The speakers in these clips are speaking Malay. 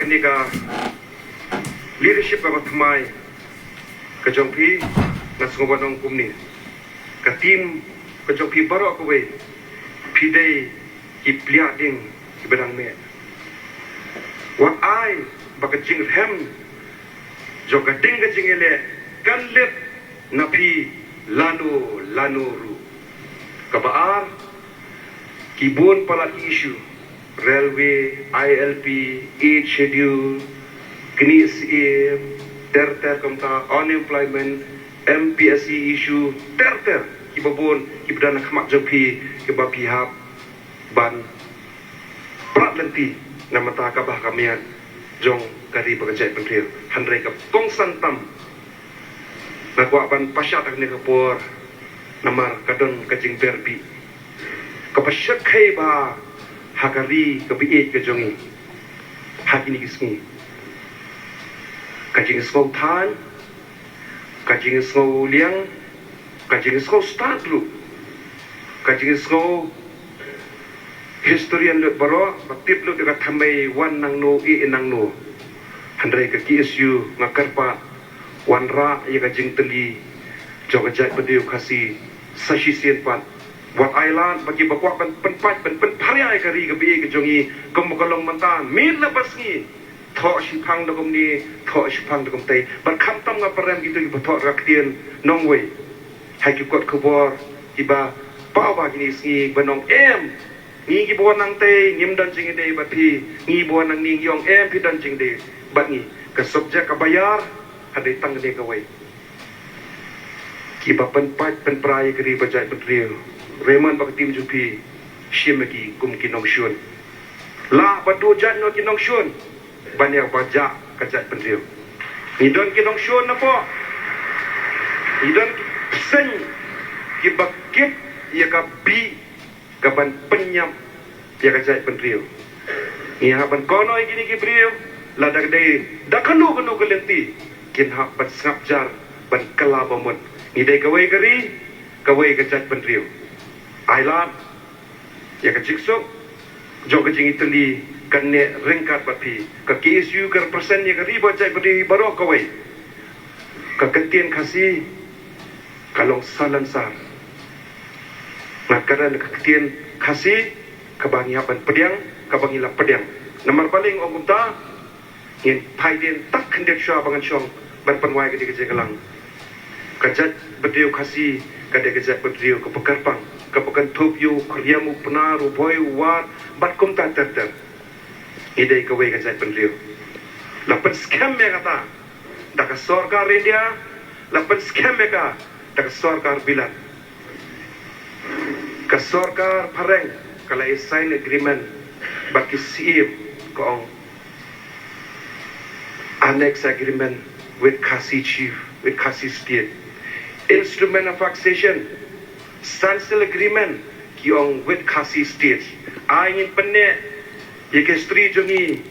ini ka leadership ka thamai ka jongpi na sungwanong kumni ka team ka jongpi baro ko we pidei ki plia ding ki bedang me wa ai ba ka jing hem jo ka ding ka jing ele kan lep na pi lanu ru ka baar ki bon pala issue railway ILP 8 schedule knis ter kamta unemployment MPSC issue ter ki babon ki bedana khamak jopi ki bapi hab ban prat lenti namata ka bah kamian jong kari bagajai pentil handrai ka kong santam nakwa ban pasya tak ne kapor namar kadon kajing berbi kapasyak khai ba hakari kabiit ka jongi hakini kisngi kajing skau than kajing skau liang kajing skau start lu kajing skau historian lu baro batip lu dekat thamai wan nang no i nang no handrai ka KSU ngakarpa wan ra ya kajing teli jogajai pediu khasi sashi sien pat wat island bagi bakwa penpat penpariai kari gabi ke jongi kemukalong mantan min lepas ni tho shipang dogom ni tho shipang dogom tai ban kham tam nga parem gitu ki tho raktien nongwei hai ki kot khobor iba pau ba ni sni banong em ni ki bo nang te ngim dan jing de bat pi ni bo nang ni yong em pi dan jing de bat ni ka subjek ka bayar hadai tang de ka wei ki ba penpat penprai kari bajai betriu Raymond Baktim Jupi Shimaki kum kinong shun la badu jan no kinong shun banyak baja kajat pendriu ni don kinong shun na po ni don sen ki bakit ya ka bi ka ban penyam ya kajat pendriu ni ha ban kono gini ki briu la dak dei dakanu kanu kelenti kin ha ban snapjar ban kalabamon ni dei kawai kari kawai kajat pendriu Island ya ka jiksok jo ka jing itali kan ne ringkat bapi ka KSU ka persen ya ka riba jai beri baro kawai ka ketien khasi kalong salansar nakaran ka ketien khasi ka bangi haban pediang ka bangi la pediang nomor paling ogumta ngin phaiden tak khendek sha bangan chong ban panwai ka dik galang ka jat bediu khasi ka de jat bediu ka pekarpang kapakan topyo kriamu penaru boy war bat kum ta ter idai ka wei ka jai penriu lapan scam me kata dak sarkar India lapan scam me ka dak sarkar bilan ka sarkar pareng kala sign agreement baki CM ko annex agreement with Khasi chief with Khasi state instrument of taxation standstill agreement ki ong with Khasi state ain penne ye ke stri jongi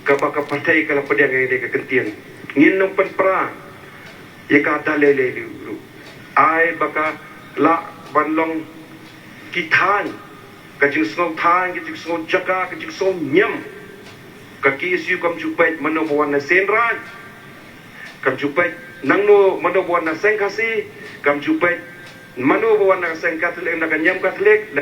ka baka partai kala pediang ye ke kentien ngin nong penpra ye ka dalele lu ai baka la banlong ki than ka jing sngau than ki jing sngau jaka ka jing sngau nyam ka KSU kam jupai manobuan na senran kam jupai nangno manobuan na sengkasi kam jupai Manu bawa nak sengkat lek nak nyam kat lek